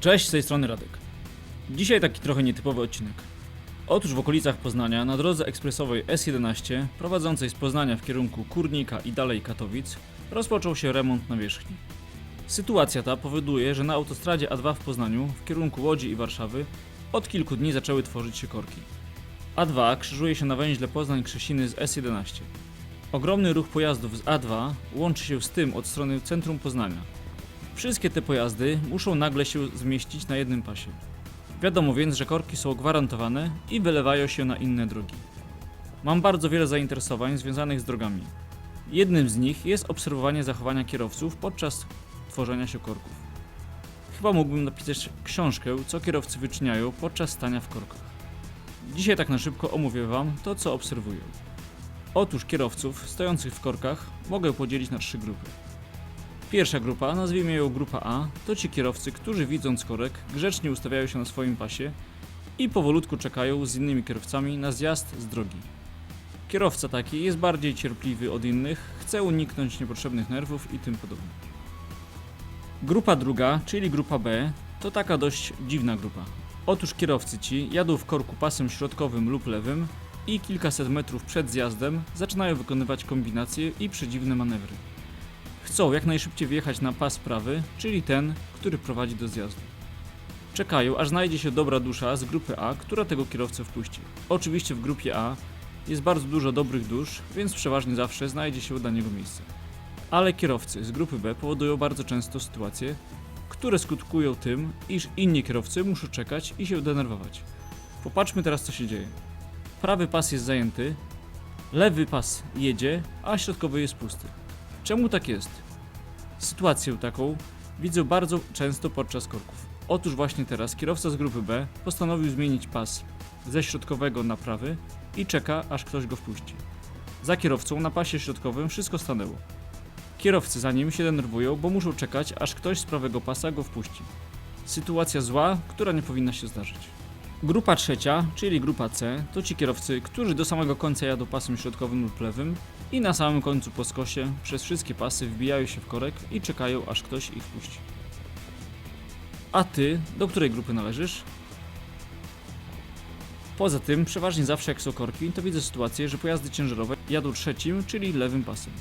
Cześć, z tej strony Radek. Dzisiaj taki trochę nietypowy odcinek. Otóż w okolicach Poznania, na drodze ekspresowej S11, prowadzącej z Poznania w kierunku Kurnika i dalej Katowic, rozpoczął się remont nawierzchni. Sytuacja ta powoduje, że na autostradzie A2 w Poznaniu, w kierunku Łodzi i Warszawy, od kilku dni zaczęły tworzyć się korki. A2 krzyżuje się na węźle Poznań-Krzesiny z S11. Ogromny ruch pojazdów z A2 łączy się z tym od strony centrum Poznania. Wszystkie te pojazdy muszą nagle się zmieścić na jednym pasie. Wiadomo więc, że korki są gwarantowane i wylewają się na inne drogi. Mam bardzo wiele zainteresowań związanych z drogami. Jednym z nich jest obserwowanie zachowania kierowców podczas tworzenia się korków. Chyba mógłbym napisać książkę, co kierowcy wyczyniają podczas stania w korkach. Dzisiaj tak na szybko omówię Wam to, co obserwuję. Otóż kierowców stojących w korkach mogę podzielić na 3 grupy. Pierwsza grupa, nazwijmy ją grupa A, to ci kierowcy, którzy widząc korek grzecznie ustawiają się na swoim pasie i powolutku czekają z innymi kierowcami na zjazd z drogi. Kierowca taki jest bardziej cierpliwy od innych, chce uniknąć niepotrzebnych nerwów i tym podobne. Grupa druga, czyli grupa B, to taka dość dziwna grupa. Otóż kierowcy ci jadą w korku pasem środkowym lub lewym i kilkaset metrów przed zjazdem zaczynają wykonywać kombinacje i przedziwne manewry. Chcą jak najszybciej wjechać na pas prawy, czyli ten, który prowadzi do zjazdu. Czekają, aż znajdzie się dobra dusza z grupy A, która tego kierowcę wpuści. Oczywiście w grupie A jest bardzo dużo dobrych dusz, więc przeważnie zawsze znajdzie się dla niego miejsce. Ale kierowcy z grupy B powodują bardzo często sytuacje, które skutkują tym, iż inni kierowcy muszą czekać i się denerwować. Popatrzmy teraz, co się dzieje. Prawy pas jest zajęty, lewy pas jedzie, a środkowy jest pusty. Czemu tak jest? Sytuację taką widzę bardzo często podczas korków. Otóż właśnie teraz kierowca z grupy B postanowił zmienić pas ze środkowego na prawy i czeka, aż ktoś go wpuści. Za kierowcą na pasie środkowym wszystko stanęło. Kierowcy za nim się denerwują, bo muszą czekać, aż ktoś z prawego pasa go wpuści. Sytuacja zła, która nie powinna się zdarzyć. Grupa trzecia, czyli grupa C, to ci kierowcy, którzy do samego końca jadą pasem środkowym lub lewym i na samym końcu po skosie przez wszystkie pasy wbijają się w korek i czekają, aż ktoś ich wpuści. A ty, do której grupy należysz? Poza tym, przeważnie zawsze jak są korki, to widzę sytuację, że pojazdy ciężarowe jadą trzecim, czyli lewym pasem.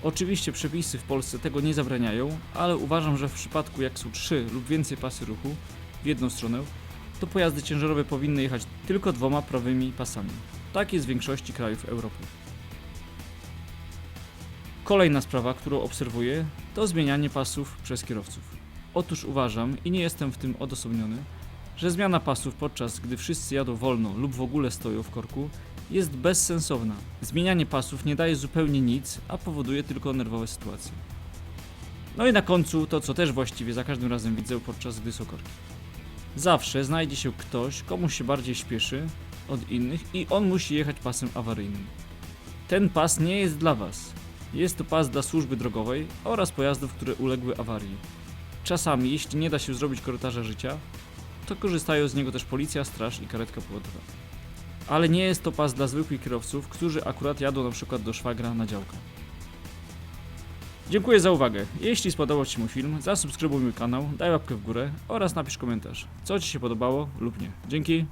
Oczywiście przepisy w Polsce tego nie zabraniają, ale uważam, że w przypadku jak są 3 lub więcej pasy ruchu w jedną stronę, to pojazdy ciężarowe powinny jechać tylko 2 prawymi pasami. Tak jest w większości krajów Europy. Kolejna sprawa, którą obserwuję, to zmienianie pasów przez kierowców. Otóż uważam, i nie jestem w tym odosobniony, że zmiana pasów podczas gdy wszyscy jadą wolno lub w ogóle stoją w korku jest bezsensowna. Zmienianie pasów nie daje zupełnie nic, a powoduje tylko nerwowe sytuacje. No i na końcu to, co też właściwie za każdym razem widzę podczas gdy są korki. Zawsze znajdzie się ktoś, komu się bardziej śpieszy od innych i on musi jechać pasem awaryjnym. Ten pas nie jest dla Was. Jest to pas dla służby drogowej oraz pojazdów, które uległy awarii. Czasami, jeśli nie da się zrobić korytarza życia, to korzystają z niego też policja, straż i karetka pogotowia. Ale nie jest to pas dla zwykłych kierowców, którzy akurat jadą na przykład do szwagra na działkę. Dziękuję za uwagę. Jeśli spodobał Ci mój film, zasubskrybuj mój kanał, daj łapkę w górę oraz napisz komentarz, co Ci się podobało lub nie. Dzięki.